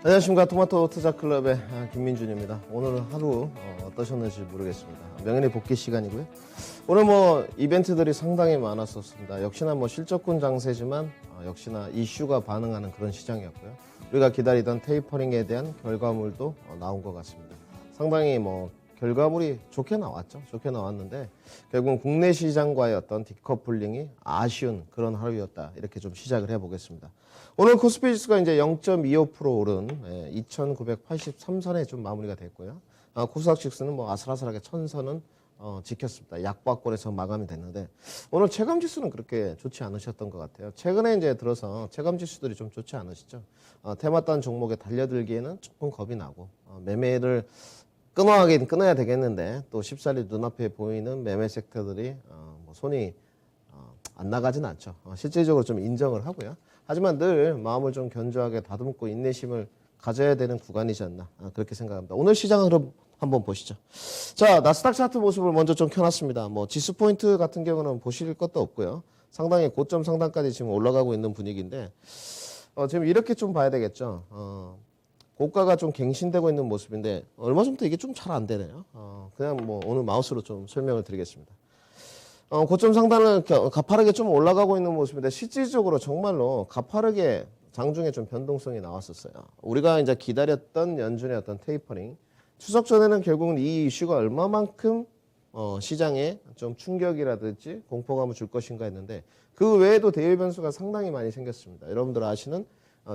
안녕하십니까. 토마토 투자클럽의 김민준입니다. 오늘 하루 어떠셨는지 모르겠습니다. 명예의 복귀 시간이고요. 오늘 이벤트들이 상당히 많았었습니다. 역시나 실적군 장세지만 역시나 이슈가 반응하는 그런 시장이었고요. 우리가 기다리던 테이퍼링에 대한 결과물도 나온 것 같습니다. 상당히 결과물이 좋게 나왔죠. 좋게 나왔는데 결국은 국내 시장과의 어떤 디커플링이 아쉬운 그런 하루였다. 이렇게 좀 시작을 해보겠습니다. 오늘 코스피 지수가 이제 0.25% 오른 2,983선에 좀 마무리가 됐고요. 코스닥 지수는 아슬아슬하게 1,000선은 지켰습니다. 약박권에서 마감이 됐는데 오늘 체감 지수는 그렇게 좋지 않으셨던 것 같아요. 최근에 이제 들어서 체감 지수들이 좀 좋지 않으시죠. 테마단 종목에 달려들기에는 조금 겁이 나고 매매를 끊어야긴 끊어야 되겠는데 또 쉽사리 눈앞에 보이는 매매 섹터들이 손이 안 나가진 않죠. 실질적으로 좀 인정을 하고요. 하지만 늘 마음을 좀 견조하게 다듬고 인내심을 가져야 되는 구간이지 않나 그렇게 생각합니다. 오늘 시장 흐름 한번 보시죠. 자, 나스닥 차트 모습을 먼저 좀 켜놨습니다. 지수 포인트 같은 경우는 보실 것도 없고요. 상당히 고점 상단까지 지금 올라가고 있는 분위기인데 지금 이렇게 좀 봐야 되겠죠. 고가가 좀 갱신되고 있는 모습인데 얼마 전부터 이게 좀 잘 안 되네요. 그냥 오늘 마우스로 좀 설명을 드리겠습니다. 고점 상단을 가파르게 좀 올라가고 있는 모습인데 실질적으로 정말로 가파르게 장중에 좀 변동성이 나왔었어요. 우리가 이제 기다렸던 연준의 어떤 테이퍼링, 추석 전에는 결국은 이 이슈가 얼마만큼 시장에 좀 충격이라든지 공포감을 줄 것인가 했는데 그 외에도 대외 변수가 상당히 많이 생겼습니다. 여러분들 아시는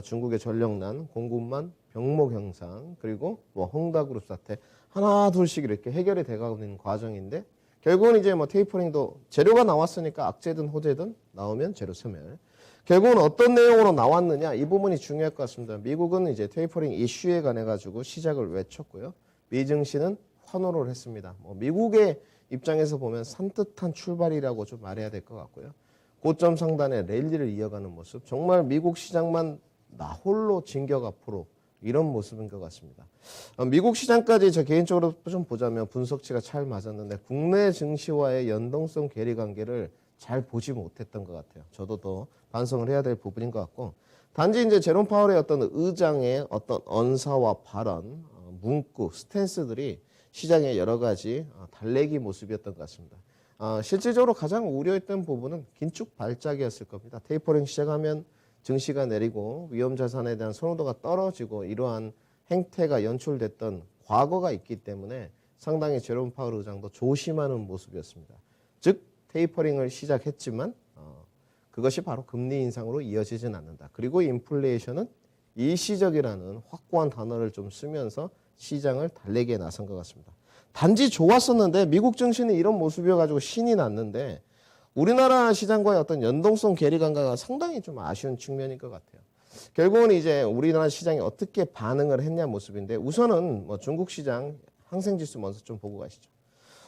중국의 전력난, 공급만, 병목 현상, 그리고 헝다그룹 사태 하나 둘씩 이렇게 해결이 돼가고 있는 과정인데 결국은 이제 테이퍼링도 재료가 나왔으니까 악재든 호재든 나오면 재료 소멸. 결국은 어떤 내용으로 나왔느냐 이 부분이 중요할 것 같습니다. 미국은 이제 테이퍼링 이슈에 관해 가지고 시작을 외쳤고요. 미 증시는 환호를 했습니다. 미국의 입장에서 보면 산뜻한 출발이라고 좀 말해야 될 것 같고요. 고점 상단에 랠리를 이어가는 모습. 정말 미국 시장만 나 홀로 진격 앞으로 이런 모습인 것 같습니다. 미국 시장까지 저 개인적으로 좀 보자면 분석치가 잘 맞았는데 국내 증시와의 연동성 괴리 관계를 잘 보지 못했던 것 같아요. 저도 더 반성을 해야 될 부분인 것 같고 단지 이제 제롬 파월의 어떤 의장의 어떤 언사와 발언, 문구, 스탠스들이 시장의 여러 가지 달래기 모습이었던 것 같습니다. 실질적으로 가장 우려했던 부분은 긴축 발작이었을 겁니다. 테이퍼링 시작하면 증시가 내리고 위험자산에 대한 선호도가 떨어지고 이러한 행태가 연출됐던 과거가 있기 때문에 상당히 제롬 파월 의장도 조심하는 모습이었습니다. 즉 테이퍼링을 시작했지만 그것이 바로 금리 인상으로 이어지진 않는다. 그리고 인플레이션은 일시적이라는 확고한 단어를 좀 쓰면서 시장을 달래기에 나선 것 같습니다. 단지 좋았었는데 미국 증시는 이런 모습이어가지고 신이 났는데 우리나라 시장과의 어떤 연동성 괴리 관계가 상당히 좀 아쉬운 측면인 것 같아요. 결국은 이제 우리나라 시장이 어떻게 반응을 했냐 모습인데 우선은 중국 시장 항생지수 먼저 좀 보고 가시죠.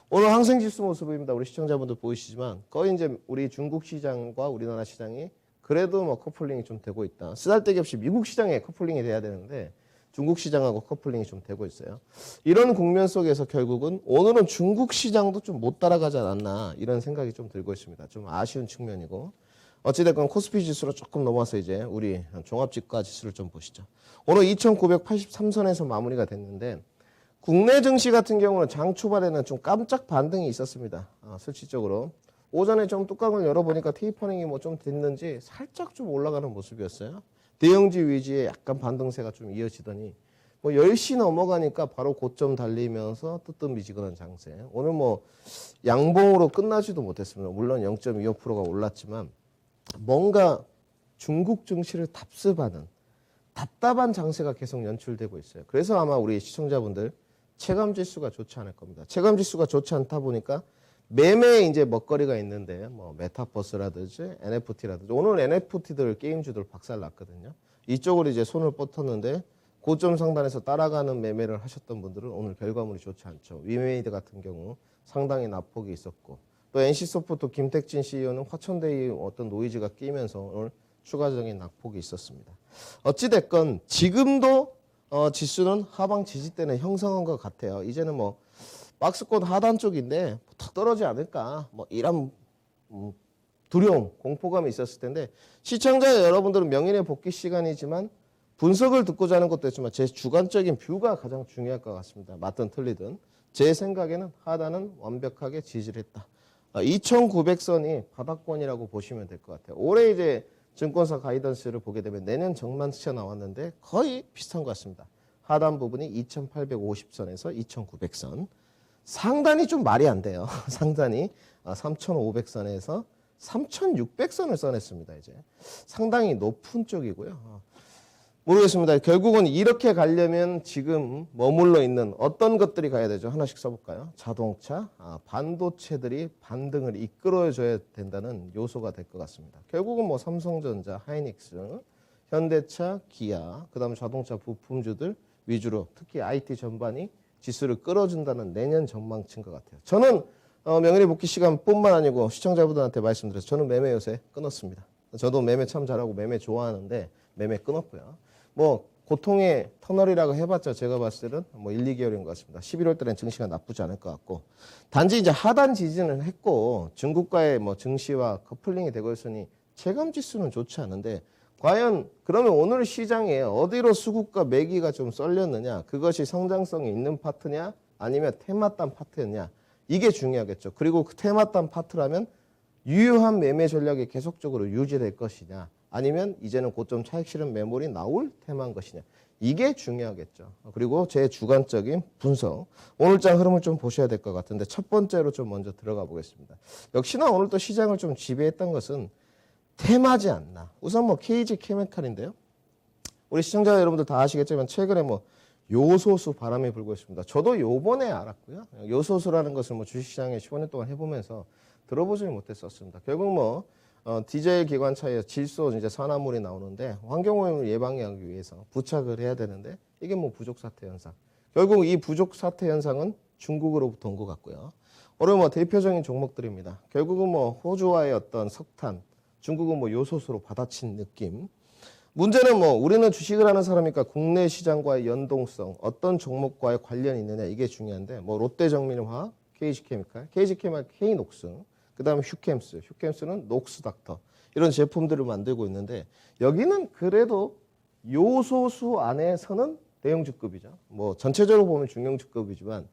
오늘 항생지수 모습입니다. 우리 시청자분들 보이시지만 거의 이제 우리 중국 시장과 우리나라 시장이 그래도 커플링이 좀 되고 있다. 쓰잘데기 없이 미국 시장에 커플링이 돼야 되는데 중국 시장하고 커플링이 좀 되고 있어요. 이런 국면 속에서 결국은 오늘은 중국 시장도 좀 못 따라가지 않았나 이런 생각이 좀 들고 있습니다. 좀 아쉬운 측면이고 어찌됐건 코스피 지수로 조금 넘어서 이제 우리 종합지가 지수를 좀 보시죠. 오늘 2,983선에서 마무리가 됐는데 국내 증시 같은 경우는 장 초반에는 좀 깜짝 반등이 있었습니다. 실질적으로 오전에 좀 뚜껑을 열어보니까 테이퍼링이 좀 됐는지 살짝 좀 올라가는 모습이었어요. 대형지 위주의 약간 반등세가 좀 이어지더니 10시 넘어가니까 바로 고점 달리면서 뜨뜻미지근한 장세. 오늘 양봉으로 끝나지도 못했습니다. 물론 0.25%가 올랐지만 뭔가 중국 증시를 답습하는 답답한 장세가 계속 연출되고 있어요. 그래서 아마 우리 시청자분들 체감지수가 좋지 않을 겁니다. 체감지수가 좋지 않다 보니까 매매에 이제 먹거리가 있는데 메타버스라든지 NFT라든지 오늘 NFT들 게임주들 박살났거든요. 이쪽으로 이제 손을 뻗었는데 고점 상단에서 따라가는 매매를 하셨던 분들은 오늘 결과물이 좋지 않죠. 위메이드 같은 경우 상당히 낙폭이 있었고 또 NC소프트 김택진 CEO는 화천대유 어떤 노이즈가 끼면서 오늘 추가적인 낙폭이 있었습니다. 어찌됐건 지금도 지수는 하방 지지대는 형성한 것 같아요. 이제는 박스권 하단 쪽인데 더 떨어지지 않을까 이런 두려움, 공포감이 있었을 텐데 시청자 여러분들은 명인의 복귀 시간이지만 분석을 듣고자 하는 것도 있지만 제 주관적인 뷰가 가장 중요할 것 같습니다. 맞든 틀리든. 제 생각에는 하단은 완벽하게 지지를 했다. 2900선이 바닥권이라고 보시면 될 것 같아요. 올해 이제 증권사 가이던스를 보게 되면 내년 전망치가 나왔는데 거의 비슷한 것 같습니다. 하단 부분이 2850선에서 2900선. 상단이 좀 말이 안 돼요. 상단이 3500선에서 3600선을 써냈습니다. 이제 상당히 높은 쪽이고요. 모르겠습니다. 결국은 이렇게 가려면 지금 머물러 있는 어떤 것들이 가야 되죠? 하나씩 써볼까요? 자동차, 반도체들이 반등을 이끌어줘야 된다는 요소가 될 것 같습니다. 결국은 뭐 삼성전자, 하이닉스, 현대차, 기아, 그 다음에 자동차 부품주들 위주로 특히 IT 전반이 지수를 끌어준다는 내년 전망치인 것 같아요. 저는 명예리 복귀 시간뿐만 아니고 시청자분들한테 말씀드려서 저는 매매 요새 끊었습니다. 저도 매매 참 잘하고 매매 좋아하는데 매매 끊었고요. 뭐 고통의 터널이라고 해봤자 제가 봤을 때는 뭐 1, 2개월인 것 같습니다. 11월 달엔 증시가 나쁘지 않을 것 같고 단지 이제 하단 지지는 했고 중국과의 뭐 증시와 커플링이 되고 있으니 체감 지수는 좋지 않은데 과연 그러면 오늘 시장에 어디로 수급과 매기가 좀 쏠렸느냐 그것이 성장성이 있는 파트냐 아니면 테마단 파트였냐 이게 중요하겠죠. 그리고 그 테마단 파트라면 유효한 매매 전략이 계속적으로 유지될 것이냐 아니면 이제는 고점 차익 실현 매물이 나올 테마인 것이냐 이게 중요하겠죠. 그리고 제 주관적인 분석 오늘장 흐름을 좀 보셔야 될 것 같은데 첫 번째로 좀 먼저 들어가 보겠습니다. 역시나 오늘 또 시장을 좀 지배했던 것은 테마지 않나. 우선 뭐 KG 케미칼인데요. 우리 시청자 여러분들 다 아시겠지만 최근에 뭐 요소수 바람이 불고 있습니다. 저도 요번에 알았고요. 요소수라는 것을 뭐 주식시장에 15년 동안 해보면서 들어보지 못했었습니다. 결국 뭐 디젤 기관차에 질소 이제 산화물이 나오는데 환경오염을 예방하기 위해서 부착을 해야 되는데 이게 뭐 부족 사태 현상. 결국 이 부족 사태 현상은 중국으로부터 온 것 같고요. 오늘 뭐 대표적인 종목들입니다. 결국은 뭐 호주와의 어떤 석탄, 중국은 뭐 요소수로 받아친 느낌. 문제는 뭐 우리는 주식을 하는 사람이니까 국내 시장과의 연동성, 어떤 종목과의 관련이 있느냐 이게 중요한데 뭐 롯데정밀화학, KG케미칼, KG케미칼 K녹스, 그다음에 휴캠스, 휴캠스는 녹스닥터 이런 제품들을 만들고 있는데 여기는 그래도 요소수 안에서는 대형주급이죠. 뭐 전체적으로 보면 중형주급이지만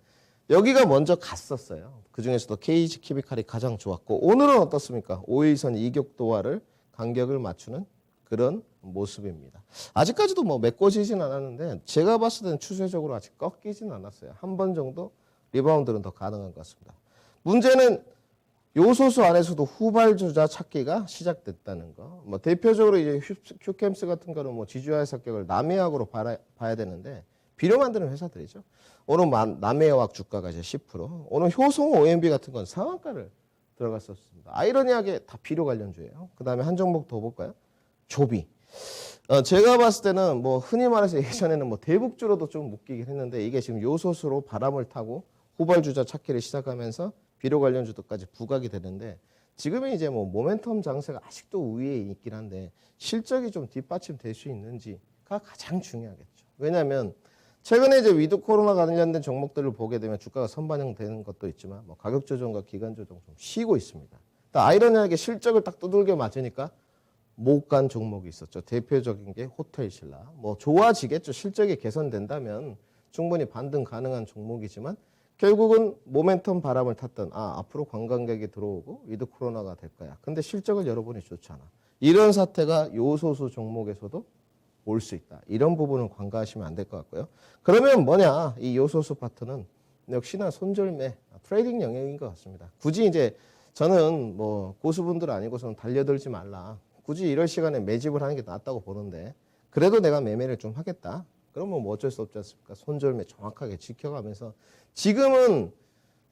여기가 먼저 갔었어요. 그중에서도 KG케미칼이 가장 좋았고 오늘은 어떻습니까? 5일선 이격도화를 간격을 맞추는 그런 모습입니다. 아직까지도 뭐 메꿔지진 않았는데 제가 봤을 때는 추세적으로 아직 꺾이진 않았어요. 한 번 정도 리바운드는 더 가능한 것 같습니다. 문제는 요소수 안에서도 후발주자 찾기가 시작됐다는 거. 뭐 대표적으로 이제 휴캠스 같은 거는 뭐 지주화의 성격을 남해학으로 봐야 되는데 비료 만드는 회사들이죠. 오늘 남해화학 주가가 이제 10%. 오늘 효성 OMB 같은 건 상한가를 들어갔었습니다. 아이러니하게 다 비료 관련주예요. 그 다음에 한 종목 더 볼까요? 조비. 제가 봤을 때는 뭐 흔히 말해서 예전에는 뭐 대북주로도 좀 묶이긴 했는데 이게 지금 요소수로 바람을 타고 후발주자 찾기를 시작하면서 비료 관련주도까지 부각이 되는데 지금은 이제 뭐 모멘텀 장세가 아직도 위에 있긴 한데 실적이 좀 뒷받침될 수 있는지가 가장 중요하겠죠. 왜냐하면 최근에 이제 위드 코로나 관련된 종목들을 보게 되면 주가가 선반영되는 것도 있지만 뭐 가격 조정과 기간 조정 좀 쉬고 있습니다. 아이러니하게 실적을 딱 두들겨 맞으니까 못 간 종목이 있었죠. 대표적인 게 호텔신라. 뭐 좋아지겠죠. 실적이 개선된다면 충분히 반등 가능한 종목이지만 결국은 모멘텀 바람을 탔던 앞으로 관광객이 들어오고 위드 코로나가 될 거야. 근데 실적을 여러분이 좋지 않아. 이런 사태가 요소수 종목에서도 올 수 있다. 이런 부분을 관가하시면 안 될 것 같고요. 그러면 뭐냐? 이 요소수 파트는 역시나 손절매 트레이딩 영역인 것 같습니다. 굳이 이제 저는 뭐 고수분들 아니고서는 달려들지 말라. 굳이 이럴 시간에 매집을 하는 게 낫다고 보는데 그래도 내가 매매를 좀 하겠다. 그러면 뭐 어쩔 수 없지 않습니까? 손절매 정확하게 지켜가면서 지금은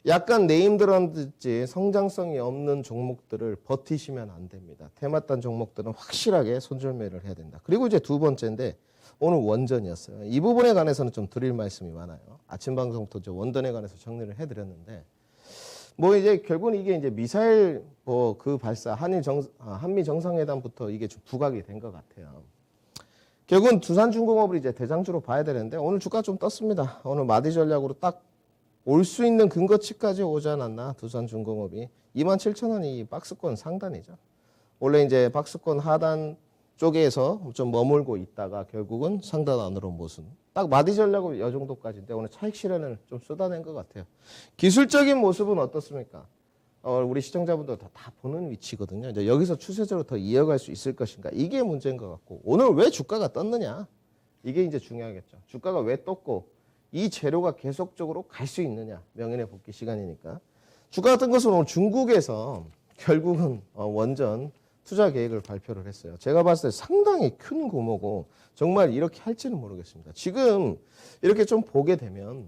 약간 네임드라든지 성장성이 없는 종목들을 버티시면 안 됩니다. 테마단 종목들은 확실하게 손절매를 해야 된다. 그리고 이제 두 번째인데 오늘 원전이었어요. 이 부분에 관해서는 좀 드릴 말씀이 많아요. 아침 방송부터 이제 원전에 관해서 정리를 해드렸는데 뭐 이제 결국은 이게 이제 미사일 뭐 그 발사 한미 정상회담부터 이게 좀 부각이 된 것 같아요. 결국은 두산중공업을 이제 대장주로 봐야 되는데 오늘 주가 좀 떴습니다. 오늘 마디 전략으로 딱 올 수 있는 근거치까지 오지 않았나 두산중공업이 27,000원이 박스권 상단이죠. 원래 이제 박스권 하단 쪽에서 좀 머물고 있다가 결국은 상단 안으로 모순. 딱 마디 전략은 이 정도까지인데 오늘 차익 실현을 좀 쏟아낸 것 같아요. 기술적인 모습은 어떻습니까? 우리 시청자분들 다 보는 위치거든요. 이제 여기서 추세적으로 더 이어갈 수 있을 것인가? 이게 문제인 것 같고 오늘 왜 주가가 떴느냐? 이게 이제 중요하겠죠. 주가가 왜 떴고 이 재료가 계속적으로 갈 수 있느냐? 명예의 복귀 시간이니까. 주가가 뜬 것은 오늘 중국에서 결국은 원전 투자 계획을 발표를 했어요. 제가 봤을 때 상당히 큰 규모고 정말 이렇게 할지는 모르겠습니다. 지금 이렇게 좀 보게 되면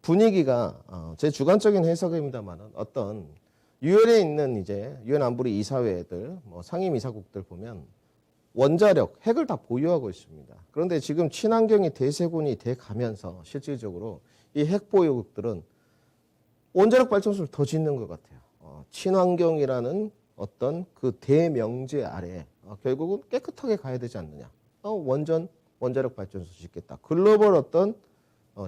분위기가 제 주관적인 해석입니다만은 어떤 유엔에 있는 이제 유엔 안보리 이사회들, 뭐 상임 이사국들 보면 원자력, 핵을 다 보유하고 있습니다. 그런데 지금 친환경이 대세군이 돼 가면서 실질적으로 이 핵 보유국들은 원자력 발전소를 더 짓는 것 같아요. 친환경이라는 어떤 그 대명제 아래 결국은 깨끗하게 가야 되지 않느냐. 원자력 발전소 짓겠다. 글로벌 어떤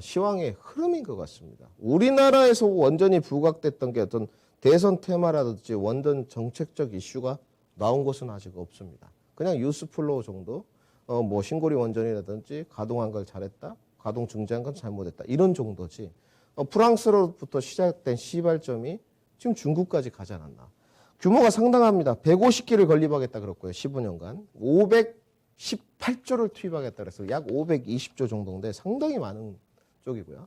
시황의 흐름인 것 같습니다. 우리나라에서 원전이 부각됐던 게 어떤 대선 테마라든지 원전 정책적 이슈가 나온 것은 아직 없습니다. 그냥 뉴스플로우 정도, 뭐 신고리 원전이라든지 가동한 걸 잘했다, 가동 중지한 건 잘못했다 이런 정도지. 프랑스로부터 시작된 시발점이 지금 중국까지 가지 않았나. 규모가 상당합니다. 150기를 건립하겠다 그랬고요. 15년간. 518조를 투입하겠다 그래서 약 520조 정도인데 상당히 많은 쪽이고요.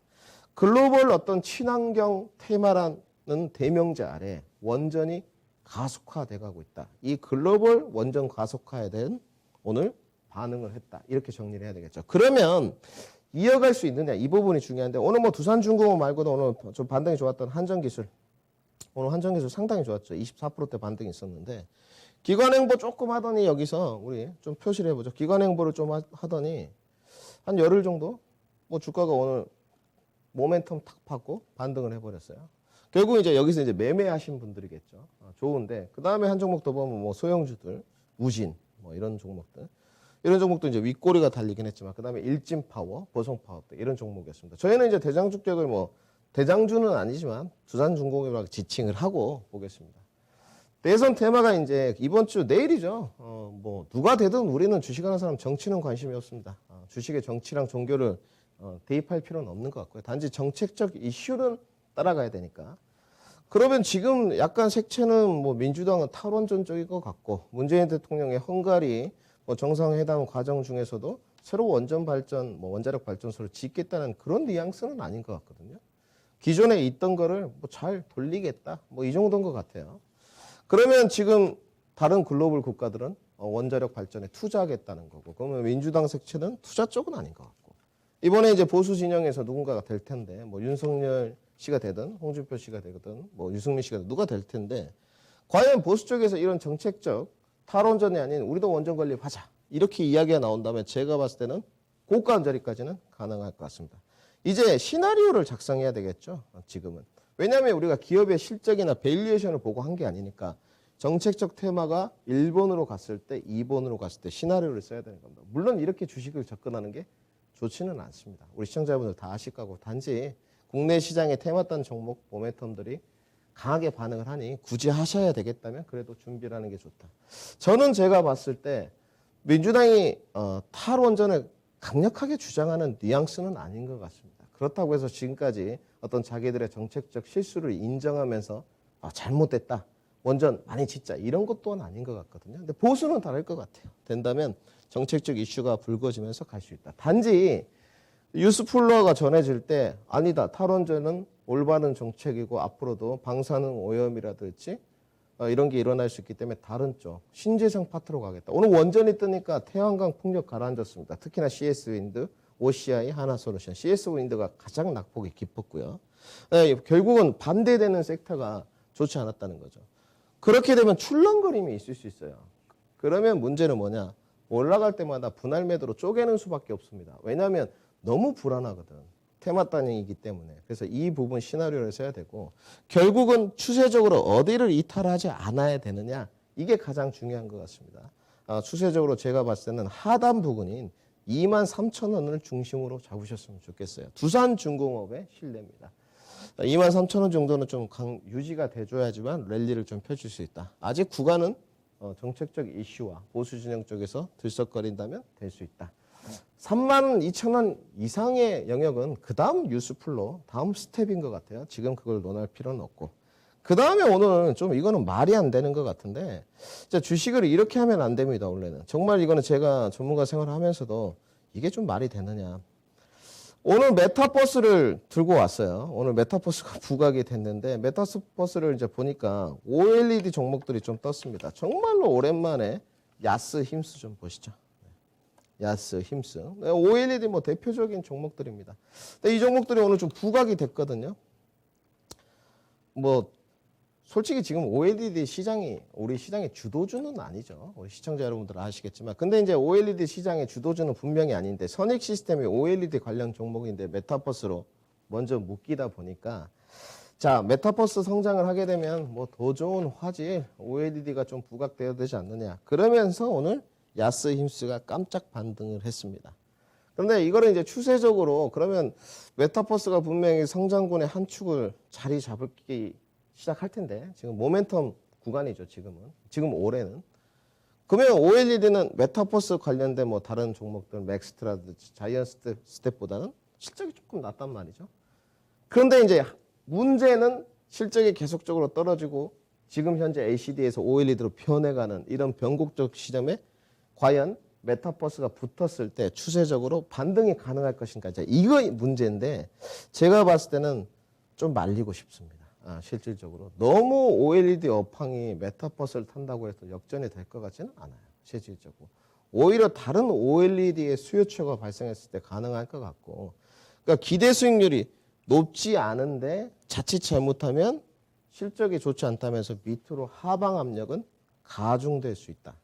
글로벌 어떤 친환경 테마라는 대명제 아래 원전이 가속화돼 가고 있다. 이 글로벌 원전 가속화에 대한 오늘 반응을 했다. 이렇게 정리를 해야 되겠죠. 그러면 이어갈 수 있느냐 이 부분이 중요한데 오늘 뭐 두산중공업 말고도 오늘 좀 반등이 좋았던 한전기술 오늘 한전기술 상당히 좋았죠. 24%대 반등이 있었는데 기관행보 조금 하더니 여기서 우리 좀 표시를 해보죠. 기관행보를 좀 하더니 한 열흘 정도 뭐 주가가 오늘 모멘텀 탁 받고 반등을 해버렸어요. 결국 이제 여기서 이제 매매하신 분들이겠죠. 좋은데 그 다음에 한 종목 더 보면 뭐 소형주들, 우진 뭐 이런 종목들. 이런 종목도 이제 윗꼬리가 달리긴 했지만 그 다음에 일진파워, 보성파워 이런 종목이었습니다. 저희는 이제 대장주격을 뭐 대장주는 아니지만 두산중공업이라고 지칭을 하고 보겠습니다. 대선 테마가 이제 이번 주 내일이죠. 뭐 누가 되든 우리는 주식하는 사람 정치는 관심이 없습니다. 주식의 정치랑 종교를 대입할 필요는 없는 것 같고요. 단지 정책적 이슈는 따라가야 되니까. 그러면 지금 약간 색채는 뭐 민주당은 탈원전적인 것 같고 문재인 대통령의 헝가리 뭐 정상회담 과정 중에서도 새로 원전 발전, 뭐 원자력 발전소를 짓겠다는 그런 뉘앙스는 아닌 것 같거든요. 기존에 있던 거를 뭐 잘 돌리겠다, 뭐 이 정도인 것 같아요. 그러면 지금 다른 글로벌 국가들은 원자력 발전에 투자하겠다는 거고, 그러면 민주당 색채는 투자 쪽은 아닌 것 같고, 이번에 이제 보수 진영에서 누군가가 될 텐데, 뭐 윤석열 씨가 되든, 홍준표 씨가 되든, 뭐 유승민 씨가 되든 누가 될 텐데, 과연 보수 쪽에서 이런 정책적 탈원전이 아닌 우리도 원전 건립하자 이렇게 이야기가 나온다면 제가 봤을 때는 고가 언저리까지는 가능할 것 같습니다. 이제 시나리오를 작성해야 되겠죠. 지금은. 왜냐하면 우리가 기업의 실적이나 밸류에이션을 보고 한 게 아니니까 정책적 테마가 1번으로 갔을 때 2번으로 갔을 때 시나리오를 써야 되는 겁니다. 물론 이렇게 주식을 접근하는 게 좋지는 않습니다. 우리 시청자분들 다 아실 거고 단지 국내 시장에 테마 딴 종목 모멘텀들이 강하게 반응을 하니 굳이 하셔야 되겠다면 그래도 준비를 하는 게 좋다. 저는 제가 봤을 때 민주당이 탈원전을 강력하게 주장하는 뉘앙스는 아닌 것 같습니다. 그렇다고 해서 지금까지 어떤 자기들의 정책적 실수를 인정하면서 잘못됐다, 원전 많이 짓자 이런 것 또한 아닌 것 같거든요. 근데 보수는 다를 것 같아요. 된다면 정책적 이슈가 불거지면서 갈 수 있다. 단지 뉴스플로어가 전해질 때 아니다, 탈원전은 올바른 정책이고 앞으로도 방사능 오염이라든지 이런 게 일어날 수 있기 때문에 다른 쪽 신재생 파트로 가겠다. 오늘 원전이 뜨니까 태양광 풍력 가라앉았습니다. 특히나 CS윈드, OCI, 하나솔루션, CS윈드가 가장 낙폭이 깊었고요. 결국은 반대되는 섹터가 좋지 않았다는 거죠. 그렇게 되면 출렁거림이 있을 수 있어요. 그러면 문제는 뭐냐? 올라갈 때마다 분할 매도로 쪼개는 수밖에 없습니다. 왜냐하면 너무 불안하거든. 테마 단위이기 때문에. 그래서 이 부분 시나리오를 써야 되고 결국은 추세적으로 어디를 이탈하지 않아야 되느냐. 이게 가장 중요한 것 같습니다. 추세적으로 제가 봤을 때는 하단 부근인 23,000원을 중심으로 잡으셨으면 좋겠어요. 두산중공업의 신뢰입니다. 23,000원 정도는 좀 유지가 돼줘야지만 랠리를 좀 펼칠 수 있다. 아직 구간은 정책적 이슈와 보수 진영 쪽에서 들썩거린다면 될 수 있다. 32,000원 이상의 영역은 그 다음 뉴스플로 다음 스텝인 것 같아요. 지금 그걸 논할 필요는 없고. 그 다음에 오늘은 좀 이거는 말이 안 되는 것 같은데, 진짜 주식을 이렇게 하면 안 됩니다, 원래는. 정말 이거는 제가 전문가 생활을 하면서도 이게 좀 말이 되느냐. 오늘 메타버스를 들고 왔어요. 오늘 메타버스가 부각이 됐는데, 메타버스를 이제 보니까 OLED 종목들이 좀 떴습니다. 정말로 오랜만에 야스 힘스 좀 보시죠. 야스 힘스. OLED 뭐 대표적인 종목들입니다. 근데 이 종목들이 오늘 좀 부각이 됐거든요. 뭐, 솔직히 지금 OLED 시장이 우리 시장의 주도주는 아니죠. 우리 시청자 여러분들 아시겠지만. 근데 이제 OLED 시장의 주도주는 분명히 아닌데, 선익 시스템이 OLED 관련 종목인데 메타버스로 먼저 묶이다 보니까, 자, 메타버스 성장을 하게 되면 뭐 더 좋은 화질 OLED가 좀 부각되어야 되지 않느냐. 그러면서 오늘 야스 힘스가 깜짝 반등을 했습니다. 그런데 이거를 이제 추세적으로 그러면 메타버스가 분명히 성장군의 한 축을 자리 잡기 시작할 텐데, 지금 모멘텀 구간이죠, 지금은. 지금 올해는. 그러면 OLED는 메타버스 관련된 뭐 다른 종목들, 맥스트라든지 자이언트 스텝보다는 실적이 조금 낮단 말이죠. 그런데 이제 문제는 실적이 계속적으로 떨어지고 지금 현재 LCD에서 OLED로 변해가는 이런 변곡적 시점에 과연 메타버스가 붙었을 때 추세적으로 반등이 가능할 것인가. 이거 문제인데 제가 봤을 때는 좀 말리고 싶습니다. 실질적으로. 너무 OLED 업황이 메타버스를 탄다고 해서 역전이 될 것 같지는 않아요. 실질적으로. 오히려 다른 OLED의 수요처가 발생했을 때 가능할 것 같고, 그러니까 기대 수익률이 높지 않은데 자칫 잘못하면 실적이 좋지 않다면서 밑으로 하방 압력은 가중될 수 있다.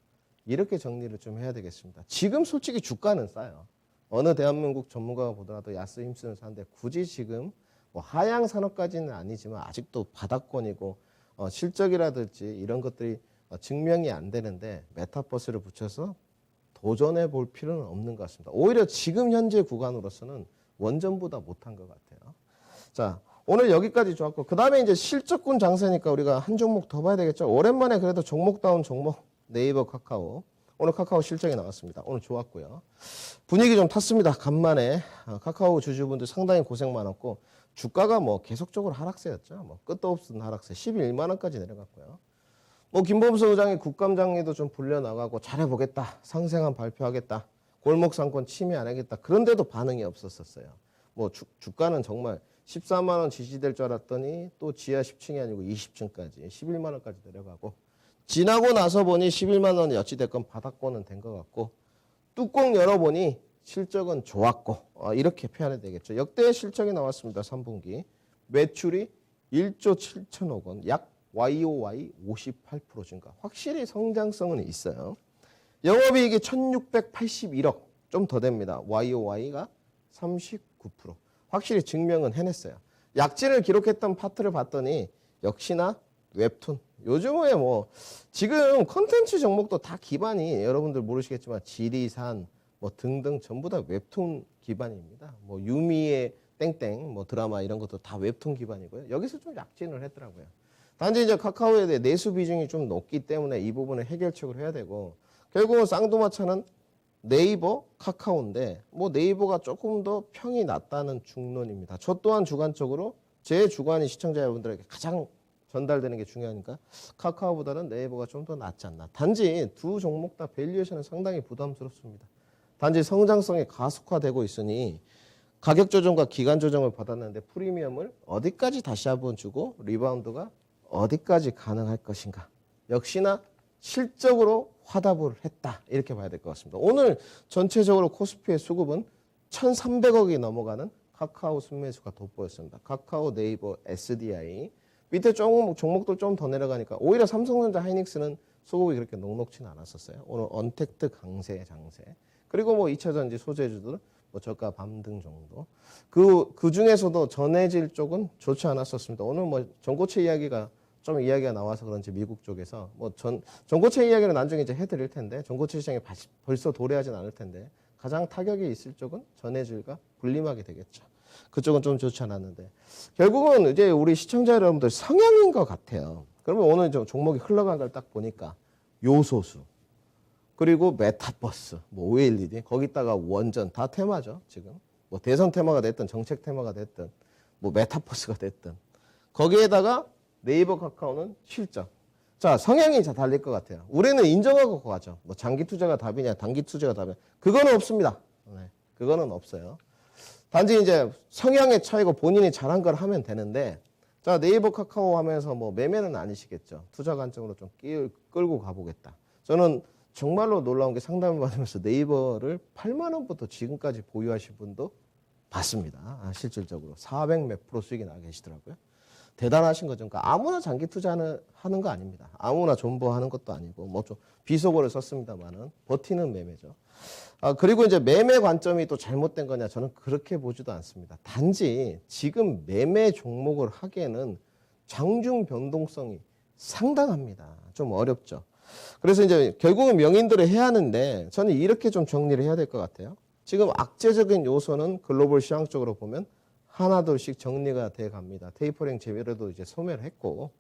이렇게 정리를 좀 해야 되겠습니다. 지금 솔직히 주가는 싸요. 어느 대한민국 전문가가 보더라도 야스 힘쓰는 사는데 굳이 지금 뭐 하향 산업까지는 아니지만 아직도 바닥권이고 실적이라든지 이런 것들이 증명이 안 되는데 메타버스를 붙여서 도전해 볼 필요는 없는 것 같습니다. 오히려 지금 현재 구간으로서는 원전보다 못한 것 같아요. 자, 오늘 여기까지 좋았고, 그 다음에 이제 실적군 장세니까 우리가 한 종목 더 봐야 되겠죠. 오랜만에 그래도 종목다운 종목, 네이버 카카오. 오늘 카카오 실적이 나왔습니다. 오늘 좋았고요. 분위기 좀 탔습니다. 간만에. 카카오 주주분들 상당히 고생 많았고, 주가가 뭐 계속적으로 하락세였죠. 뭐 끝도 없는 하락세. 11만 원까지 내려갔고요. 뭐 김범수 의장이 국감장에도 좀 불려나가고 잘해보겠다. 상생한 발표하겠다. 골목상권 침해 안 하겠다. 그런데도 반응이 없었어요. 뭐 주가는 정말 14만 원 지지될 줄 알았더니 또 지하 10층이 아니고 20층까지 11만 원까지 내려가고, 지나고 나서 보니 11만 원이 어찌됐건 바닥권은 된 것 같고, 뚜껑 열어보니 실적은 좋았고, 이렇게 표현해야 되겠죠. 역대 실적이 나왔습니다. 3분기. 매출이 1조 7천억 원, 약 YOY 58% 증가. 확실히 성장성은 있어요. 영업이익이 1681억, 좀 더 됩니다. YOY가 39%. 확실히 증명은 해냈어요. 약진을 기록했던 파트를 봤더니 역시나 웹툰. 요즘에 뭐 지금 컨텐츠 종목도 다 기반이 여러분들 모르시겠지만 지리산 뭐 등등 전부 다 웹툰 기반입니다. 뭐 유미의 땡땡 뭐 드라마 이런 것도 다 웹툰 기반이고요. 여기서 좀 약진을 했더라고요. 단지 이제 카카오에 대해 내수 비중이 좀 높기 때문에 이 부분을 해결책을 해야 되고, 결국은 쌍두마차는 네이버, 카카오인데 뭐 네이버가 조금 더 평이 낮다는 중론입니다. 저 또한 주관적으로 제 주관이 시청자 여러분들에게 가장 전달되는 게 중요하니까 카카오보다는 네이버가 좀 더 낫지 않나. 단지 두 종목 다 밸류에이션은 상당히 부담스럽습니다. 단지 성장성이 가속화되고 있으니 가격 조정과 기간 조정을 받았는데 프리미엄을 어디까지 다시 한번 주고 리바운드가 어디까지 가능할 것인가. 역시나 실적으로 화답을 했다. 이렇게 봐야 될 것 같습니다. 오늘 전체적으로 코스피의 수급은 1,300억이 넘어가는 카카오 순매수가 돋보였습니다. 카카오, 네이버, SDI. 밑에 종목들 좀 더 내려가니까 오히려 삼성전자, 하이닉스는 수급이 그렇게 녹록치는 않았었어요. 오늘 언택트 강세, 장세. 그리고 뭐 2차전지 소재주들 뭐 저가 밤등 정도. 그 중에서도 전해질 쪽은 좋지 않았었습니다. 오늘 뭐 전고체 이야기가 나와서 그런지 미국 쪽에서 뭐 전고체 이야기는 나중에 이제 해드릴 텐데, 전고체 시장에 벌써 도래하진 않을 텐데 가장 타격이 있을 쪽은 전해질과 분림하게 되겠죠. 그쪽은 좀 좋지 않았는데 결국은 이제 우리 시청자 여러분들 성향인 것 같아요. 그러면 오늘 종목이 흘러간 걸 딱 보니까 요소수, 그리고 메타버스, 뭐 OLED, 거기다가 원전 다 테마죠. 지금 뭐 대선 테마가 됐든 정책 테마가 됐든 뭐 메타버스가 됐든 거기에다가 네이버 카카오는 실적. 자, 성향이 다 달릴 것 같아요. 우리는 인정하고 가죠. 뭐 장기 투자가 답이냐, 단기 투자가 답이냐. 그거는 없습니다. 네, 그거는 없어요. 단지 이제 성향의 차이고 본인이 잘한 걸 하면 되는데, 자, 네이버 카카오 하면서 뭐 매매는 아니시겠죠. 투자 관점으로 좀 끌고 가보겠다. 저는 정말로 놀라운 게 상담을 받으면서 네이버를 8만 원부터 지금까지 보유하신 분도 봤습니다. 실질적으로 400 몇 프로 수익이 나 계시더라고요. 대단하신 거죠. 그러니까 아무나 장기 투자하는 거 아닙니다. 아무나 존버하는 것도 아니고 뭐 좀 비속어를 썼습니다만은 버티는 매매죠. 그리고 이제 매매 관점이 또 잘못된 거냐? 저는 그렇게 보지도 않습니다. 단지 지금 매매 종목을 하기에는 장중 변동성이 상당합니다. 좀 어렵죠. 그래서 이제 결국은 명인들을 해야 하는데 저는 이렇게 좀 정리를 해야 될 것 같아요. 지금 악재적인 요소는 글로벌 시황적으로 보면 하나둘씩 정리가 돼 갑니다. 테이퍼링 재배로도 이제 소멸을 했고,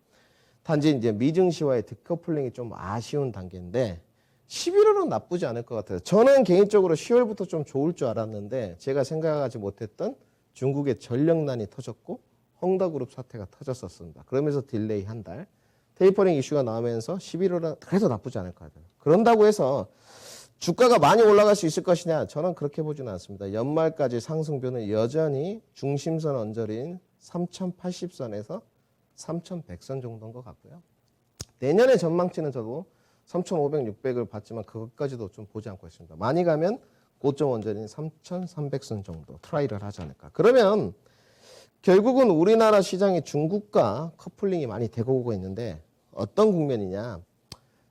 단지 이제 미증시와의 디커플링이 좀 아쉬운 단계인데 11월은 나쁘지 않을 것 같아요. 저는 개인적으로 10월부터 좀 좋을 줄 알았는데 제가 생각하지 못했던 중국의 전력난이 터졌고 헝다그룹 사태가 터졌었습니다. 그러면서 딜레이 한 달. 테이퍼링 이슈가 나오면서 11월은 그래도 나쁘지 않을 것 같아요. 그런다고 해서 주가가 많이 올라갈 수 있을 것이냐? 저는 그렇게 보지는 않습니다. 연말까지 상승표는 여전히 중심선 언저리인 3080선에서 3100선 정도인 것 같고요. 내년의 전망치는 저도 3500, 600을 봤지만 그것까지도 좀 보지 않고 있습니다. 많이 가면 고점 언저리인 3300선 정도 트라이를 하지 않을까. 그러면 결국은 우리나라 시장이 중국과 커플링이 많이 되고 오고 있는데 어떤 국면이냐.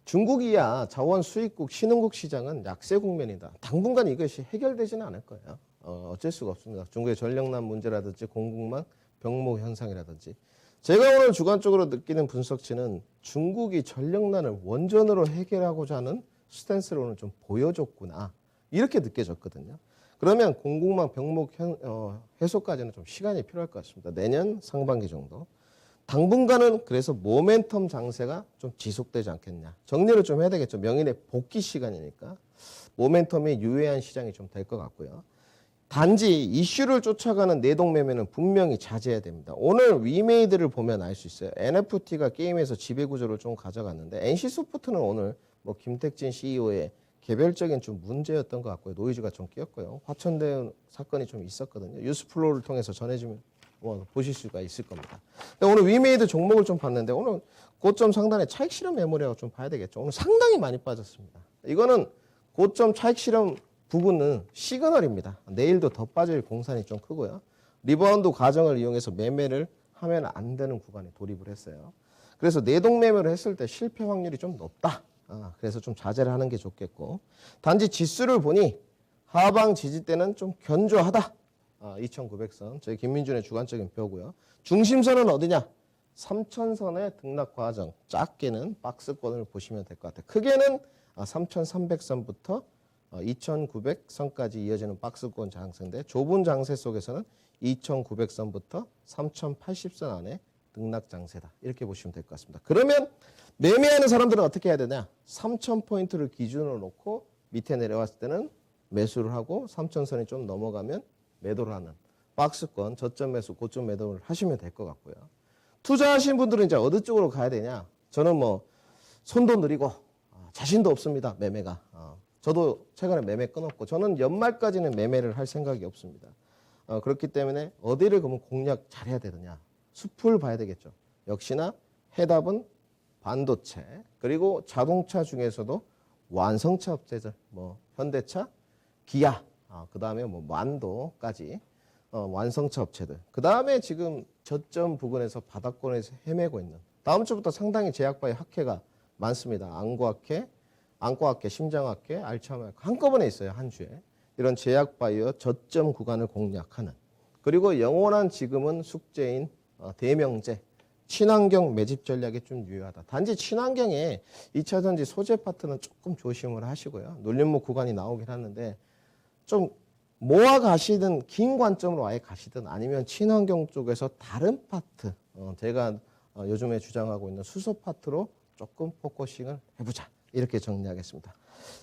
중국이야 자원 수입국 신흥국 시장은 약세 국면이다. 당분간 이것이 해결되지는 않을 거예요. 어쩔 수가 없습니다. 중국의 전력난 문제라든지 공급망 병목 현상이라든지. 제가 오늘 주관적으로 느끼는 분석치는 중국이 전력난을 원전으로 해결하고자 하는 스탠스를 오늘 좀 보여줬구나. 이렇게 느껴졌거든요. 그러면 공급망 병목 해소까지는 좀 시간이 필요할 것 같습니다. 내년 상반기 정도. 당분간은 그래서 모멘텀 장세가 좀 지속되지 않겠냐. 정리를 좀 해야 되겠죠. 명인의 복귀 시간이니까. 모멘텀이 유효한 시장이 좀 될 것 같고요. 단지 이슈를 쫓아가는 내동 매매는 분명히 자제해야 됩니다. 오늘 위메이드를 보면 알 수 있어요. NFT가 게임에서 지배구조를 좀 가져갔는데 NC소프트는 오늘 뭐 김택진 CEO의 개별적인 좀 문제였던 것 같고요. 노이즈가 좀 끼었고요. 화천대유 사건이 좀 있었거든요. 뉴스플로우를 통해서 전해지면 보실 수가 있을 겁니다. 오늘 위메이드 종목을 좀 봤는데 오늘 고점 상단에 차익 실현 메모리라고 좀 봐야 되겠죠. 오늘 상당히 많이 빠졌습니다. 이거는 고점 차익 실현 부분은 시그널입니다. 내일도 더 빠질 공산이 좀 크고요. 리바운드 과정을 이용해서 매매를 하면 안 되는 구간에 돌입을 했어요. 그래서 내동 매매를 했을 때 실패 확률이 좀 높다. 그래서 좀 자제를 하는 게 좋겠고, 단지 지수를 보니 하방 지지대는 좀 견조하다. 2900선, 저희 김민준의 주관적인 표고요. 중심선은 어디냐? 3000선의 등락 과정, 작게는 박스권을 보시면 될 것 같아요. 크게는 3300선부터 2900선까지 이어지는 박스권 장세인데, 좁은 장세 속에서는 2900선부터 3080선 안에 등락 장세다. 이렇게 보시면 될 것 같습니다. 그러면 매매하는 사람들은 어떻게 해야 되냐? 3000포인트를 기준으로 놓고 밑에 내려왔을 때는 매수를 하고 3000선이 좀 넘어가면 매도를 하는 박스권, 저점 매수, 고점 매도를 하시면 될 것 같고요. 투자하신 분들은 이제 어느 쪽으로 가야 되냐? 저는 뭐 손도 느리고 자신도 없습니다. 매매가. 저도 최근에 매매 끊었고 저는 연말까지는 매매를 할 생각이 없습니다. 그렇기 때문에 어디를 그러면 공략 잘해야 되느냐? 숲을 봐야 되겠죠. 역시나 해답은 반도체, 그리고 자동차 중에서도 완성차 업체들, 뭐 현대차, 기아, 그 다음에 뭐 만도까지 완성차 업체들. 그 다음에 지금 저점 부근에서 바닥권에서 헤매고 있는, 다음 주부터 상당히 제약바의 학회가 많습니다. 안과학회, 심장학회, 알츠하이머 한꺼번에 있어요. 한 주에. 이런 제약바이오 저점 구간을 공략하는, 그리고 영원한 지금은 숙제인 대명제, 친환경 매집 전략이 좀 유효하다. 단지 친환경에 2차전지 소재 파트는 조금 조심을 하시고요. 눌림목 구간이 나오긴 하는데 좀 모아 가시든 긴 관점으로 아예 가시든 아니면 친환경 쪽에서 다른 파트, 제가 요즘에 주장하고 있는 수소 파트로 조금 포커싱을 해보자. 이렇게 정리하겠습니다.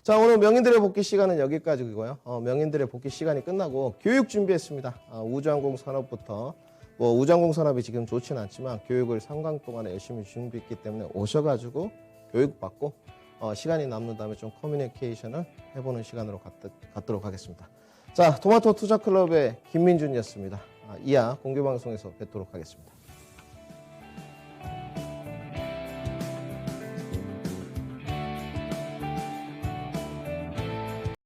자, 오늘 명인들의 복귀 시간은 여기까지고요. 명인들의 복귀 시간이 끝나고 교육 준비했습니다. 우주항공 산업부터 우주항공 산업이 지금 좋지는 않지만 교육을 3강 동안에 열심히 준비했기 때문에 오셔가지고 교육받고 시간이 남는 다음에 좀 커뮤니케이션을 해보는 시간으로 갖도록 하겠습니다. 자, 토마토 투자클럽의 김민준이었습니다. 이하 공개방송에서 뵙도록 하겠습니다.